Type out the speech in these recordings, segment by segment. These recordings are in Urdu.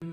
قیامت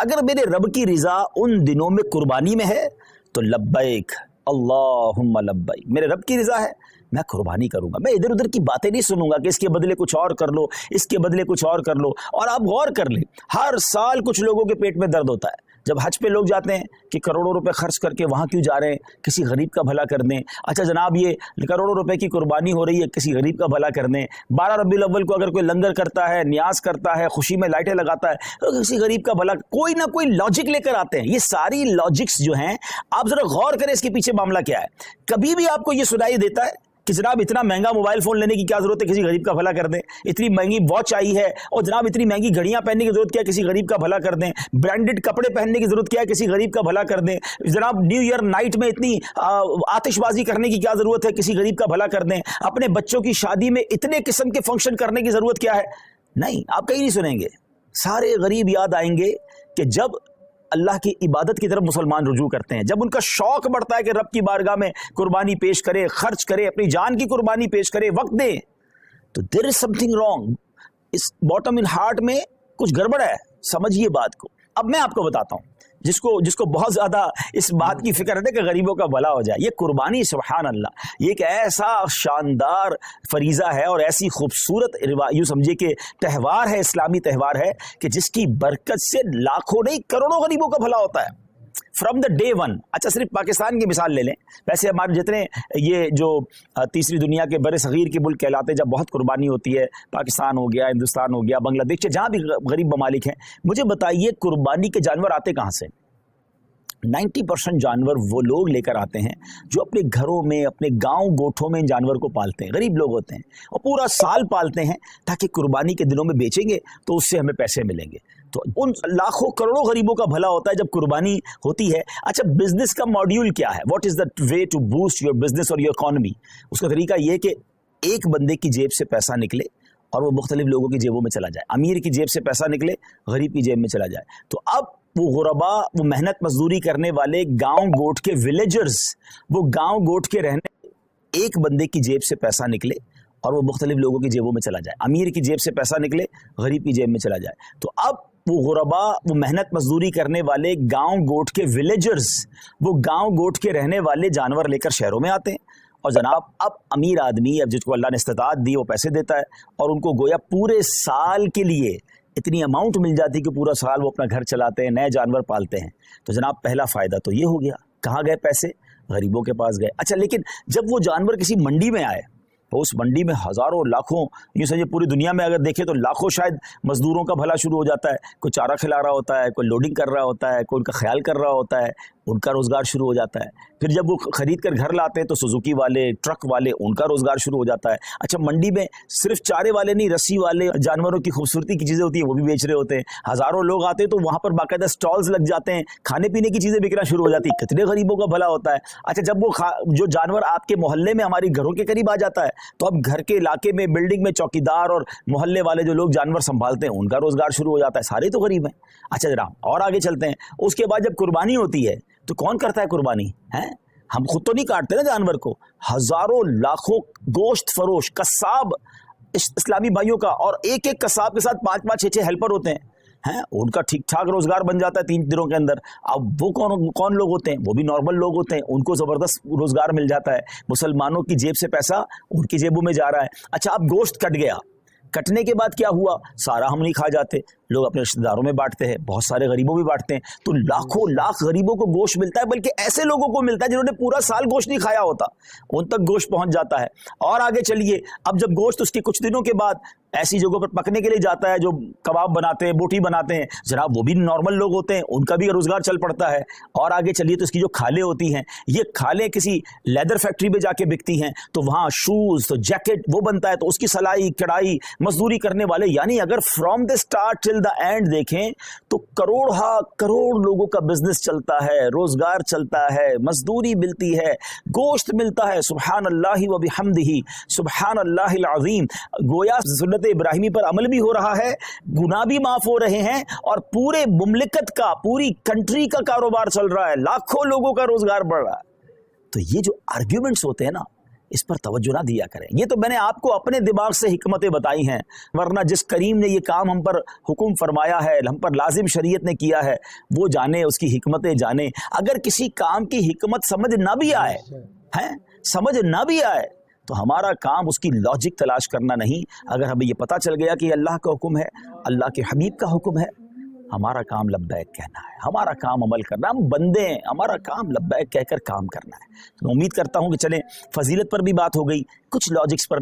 اگر میرے رب کی رضا ان دنوں میں قربانی میں ہے تو لبیک اللہم لبیک، میرے رب کی رضا ہے میں قربانی کروں گا، میں ادھر ادھر کی باتیں نہیں سنوں گا کہ اس کے بدلے کچھ اور کر لو، اس کے بدلے کچھ اور کر لو۔ اور آپ غور کر لیں، ہر سال کچھ لوگوں کے پیٹ میں درد ہوتا ہے جب حج پہ لوگ جاتے ہیں کہ کروڑوں روپے خرچ کر کے وہاں کیوں جا رہے ہیں، کسی غریب کا بھلا کر دیں۔ اچھا جناب یہ کروڑوں روپے کی قربانی ہو رہی ہے، کسی غریب کا بھلا کر دیں۔ 12 ربیع الاول کو اگر کوئی لنگر کرتا ہے، نیاز کرتا ہے، خوشی میں لائٹیں لگاتا ہے تو کسی غریب کا بھلا، کوئی نہ کوئی لاجک لے کر آتے ہیں۔ یہ ساری لاجکس جو ہیں آپ ذرا غور کریں اس کے پیچھے معاملہ کیا ہے۔ کبھی بھی آپ کو یہ سنائی دیتا ہے کہ جناب اتنا مہنگا موبائل فون لینے کی کیا ضرورت ہے، کسی غریب کا بھلا کر دیں، اتنی مہنگی واچ آئی ہے اور جناب اتنی مہنگی گھڑیاں پہننے کی ضرورت کیا ہے، کسی غریب کا بھلا کر دیں، برانڈڈ کپڑے پہننے کی ضرورت کیا ہے، کسی غریب کا بھلا کر دیں، جناب نیو ایئر نائٹ میں اتنی آتش بازی کرنے کی کیا ضرورت ہے، کسی غریب کا بھلا کر دیں، اپنے بچوں کی شادی میں اتنے قسم کے فنکشن کرنے کی ضرورت کیا ہے۔ نہیں، آپ کہیں نہیں سنیں گے، سارے غریب یاد آئیں گے کہ جب اللہ کی عبادت کی طرف مسلمان رجوع کرتے ہیں، جب ان کا شوق بڑھتا ہے کہ رب کی بارگاہ میں قربانی پیش کرے، خرچ کرے، اپنی جان کی قربانی پیش کرے، وقت دے، تو دیر از سم تھنگ رانگ، اس باٹم ان ہارٹ میں کچھ گڑبڑ ہے، سمجھیے بات کو۔ اب میں آپ کو بتاتا ہوں جس کو بہت زیادہ اس بات کی فکر ہے کہ غریبوں کا بھلا ہو جائے، یہ قربانی سبحان اللہ یہ ایک ایسا شاندار فریضہ ہے اور ایسی خوبصورت یوں سمجھے کہ تہوار ہے، اسلامی تہوار ہے کہ جس کی برکت سے لاکھوں نہیں کروڑوں غریبوں کا بھلا ہوتا ہے فرام دا ڈے ون۔ اچھا صرف پاکستان کی مثال لے لیں، ویسے ہمارے جتنے یہ جو تیسری دنیا کے بر صغیر کے ملک کہلاتے ہیں جب بہت قربانی ہوتی ہے، پاکستان ہو گیا، ہندوستان ہو گیا، بنگلہ دیش، جہاں بھی غریب ممالک ہیں، مجھے بتائیے قربانی کے جانور آتے کہاں سے؟ 90% جانور وہ لوگ لے کر آتے ہیں جو اپنے گھروں میں، اپنے گاؤں گوٹھوں میں ان جانور کو پالتے ہیں، غریب لوگ ہوتے ہیں اور پورا سال پالتے ہیں تاکہ قربانی کے دنوں میں بیچیں گے تو اس سے ہمیں پیسے ملیں گے۔ تو ان لاکھوں کروڑوں غریبوں کا بھلا ہوتا ہے جب قربانی ہوتی ہے۔ اچھا بزنس کا ماڈیول کیا ہے؟ What is the way to boost your business اور یور اکانومی؟ اس کا طریقہ یہ کہ ایک بندے کی جیب سے پیسہ نکلے اور وہ مختلف لوگوں کی جیبوں میں چلا جائے، امیر کی جیب سے پیسہ نکلے، غریب کی جیب میں چلا جائے۔ تو اب وہ غربا، وہ محنت مزدوری کرنے والے گاؤں گوٹ کے ولیجرز، وہ گاؤں گوٹ کے رہنے، ایک بندے کی جیب سے پیسہ نکلے اور وہ مختلف لوگوں کی جیبوں میں چلا جائے، امیر کی جیب سے پیسہ نکلے، غریب کی جیب میں چلا جائے۔ تو اب وہ غربا، وہ محنت مزدوری کرنے والے گاؤں گوٹ کے ولیجرز، وہ گاؤں گوٹ کے رہنے والے جانور لے کر شہروں میں آتے ہیں اور جناب اب امیر آدمی، اب جس کو اللہ نے استطاعت دی، وہ پیسے دیتا ہے اور ان کو گویا پورے سال کے لیے اتنی اماؤنٹ مل جاتی کہ پورا سال وہ اپنا گھر چلاتے ہیں، نئے جانور پالتے ہیں۔ تو جناب پہلا فائدہ تو یہ ہو گیا، کہاں گئے پیسے؟ غریبوں کے پاس گئے۔ اچھا لیکن جب وہ جانور کسی منڈی میں آئے تو اس منڈی میں ہزاروں لاکھوں، یوں سمجھے پوری دنیا میں اگر دیکھیں تو لاکھوں شاید مزدوروں کا بھلا شروع ہو جاتا ہے، کوئی چارہ کھلا رہا ہوتا ہے، کوئی لوڈنگ کر رہا ہوتا ہے، کوئی ان کا خیال کر رہا ہوتا ہے، ان کا روزگار شروع ہو جاتا ہے۔ پھر جب وہ خرید کر گھر لاتے ہیں تو سوزوکی والے، ٹرک والے، ان کا روزگار شروع ہو جاتا ہے۔ اچھا منڈی میں صرف چارے والے نہیں، رسی والے، جانوروں کی خوبصورتی کی چیزیں ہوتی ہیں وہ بھی بیچ رہے ہوتے ہیں، ہزاروں لوگ آتے ہیں تو وہاں پر باقاعدہ سٹالز لگ جاتے ہیں، کھانے پینے کی چیزیں بکنا شروع ہو جاتی ہیں، کتنے غریبوں کا بھلا ہوتا ہے۔ اچھا جب وہ جو جانور آپ کے محلے میں، ہماری گھروں کے قریب آ جاتا ہے تو اب گھر کے علاقے میں، بلڈنگ میں چوکیدار اور محلے والے جو لوگ جانور سنبھالتے ہیں ان کا روزگار شروع ہو جاتا ہے، سارے تو غریب ہیں۔ اچھا جناب اور آگے چلتے ہیں، اس کے بعد جب قربانی ہوتی ہے تو کون کرتا ہے قربانی؟ ہم خود تو نہیں کاٹتے نا جانور کو، ہزاروں لاکھوں گوشت فروش قصاب اسلامی بھائیوں کا، اور ایک ایک قصاب کے ساتھ 5-5 6-6 ہیلپر ہوتے ہیں، ان کا ٹھیک ٹھاک روزگار بن جاتا ہے 3 دنوں کے اندر۔ اب وہ کون لوگ ہوتے ہیں؟ وہ بھی نارمل لوگ ہوتے ہیں، ان کو زبردست روزگار مل جاتا ہے، مسلمانوں کی جیب سے پیسہ ان کی جیبوں میں جا رہا ہے۔ اچھا اب گوشت کٹ گیا، کٹنے کے بعد کیا ہوا؟ سارا ہم نہیں کھا جاتے، لوگ اپنے رشتہ داروں میں بانٹتے ہیں، بہت سارے غریبوں میں بانٹتے ہیں، تو لاکھوں لاکھ غریبوں کو گوشت ملتا ہے، بلکہ ایسے لوگوں کو ملتا ہے جنہوں نے پورا سال گوشت نہیں کھایا ہوتا، ان تک گوشت پہنچ جاتا ہے۔ اور آگے چلیے، اب جب گوشت اس کے کچھ دنوں کے بعد ایسی جگہوں پر پکنے کے لیے جاتا ہے جو کباب بناتے ہیں، بوٹی بناتے ہیں، جناب وہ بھی نارمل لوگ ہوتے ہیں، ان کا بھی روزگار چل پڑتا ہے۔ اور آگے چلیے تو اس کی جو کھالیں ہوتی ہیں، یہ کھالیں کسی لیدر فیکٹری میں جا کے بکتی ہیں، تو وہاں شوز، تو جیکٹ وہ بنتا ہے، تو اس کی سلائی کڑھائی مزدوری کرنے والے، یعنی اگر from the start till the and دیکھیں تو کروڑ لوگوں کا بزنس چلتا ہے، روزگار چلتا ہے، مزدوری ملتی ہے، گوشت ملتا ہے۔ سبحان اللہ و بحمدہ، سبحان اللہ العظیم۔ گویا سنت ابراہیمی پر عمل بھی ہو رہا ہے، گناہ بھی معاف ہو رہے ہیں، اور پورے مملکت کا، پوری کنٹری کا کاروبار چل رہا ہے، لاکھوں لوگوں کا روزگار بڑھ رہا ہے۔ تو یہ جو آرگیومنٹس ہوتے ہیں نا، اس پر توجہ نہ دیا کریں. یہ تو میں نے آپ کو اپنے دماغ سے حکمتیں بتائی ہیں، ورنہ جس کریم نے یہ کام ہم پر حکم فرمایا ہے، ہم پر لازم شریعت نے کیا ہے، وہ جانے، اس کی حکمتیں جانے. اگر کسی کام کی حکمت سمجھ نہ بھی آئے تو ہمارا کام اس کی لاجک تلاش کرنا نہیں. اگر ہمیں یہ پتہ چل گیا کہ یہ اللہ کا حکم ہے، اللہ کے حبیب کا حکم ہے، ہمارا کام لبیک کہنا ہے، ہمارا کام عمل کرنا. ہم بندے ہیں، ہمارا کام لبیک کہہ کر کام کرنا ہے. میں امید کرتا ہوں کہ چلیں، فضیلت پر بھی بات ہو گئی، کچھ لاجکس پر.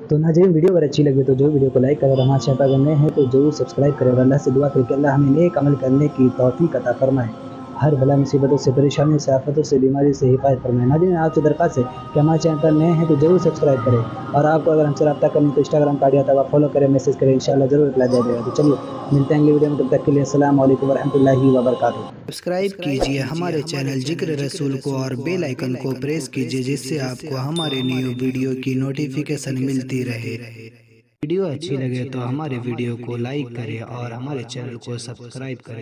تو ناظرین ویڈیو اگر اچھی لگے تو جو ویڈیو کو لائک کرے اور ہمارے چینل پر نئے ہیں تو ضرور سبسکرائب کرے اور اللہ سے دعا کرے کہ اللہ ہمیں نیک عمل کرنے کی توفیق عطا فرمائے، ہر بلا مصیبتوں سے، پریشانیوں سے، آفتوں سے، بیماری سے حفاظت فرمائے. ناظرین آپ سے درخواست ہے کہ ہمارے چینل پر نئے ہیں تو ضرور سبسکرائب کریں، اور آپ کو اگر ہم سے رابطہ کریں تو انسٹاگرام کا آئی ڈی آتا ہے، آپ فالو کریں، میسج کریں، انشاءاللہ ضرور رپلائی دیا جائے گا. تو چلیے ملتے ہیں اگلی ویڈیو میں، تب تک کے لیے السلام علیکم ورحمۃ اللہ وبرکاتہ. سبسکرائب کیجئے ہمارے چینل ذکر رسول کو اور بیل آئیکن کو پریس کیجئے، جس سے آپ کو ہمارے نیو ویڈیو کی نوٹیفیکیشن ملتی رہے. ویڈیو اچھی لگے تو ہمارے ویڈیو کو لائک کریں اور ہمارے چینل کو سبسکرائب کریں.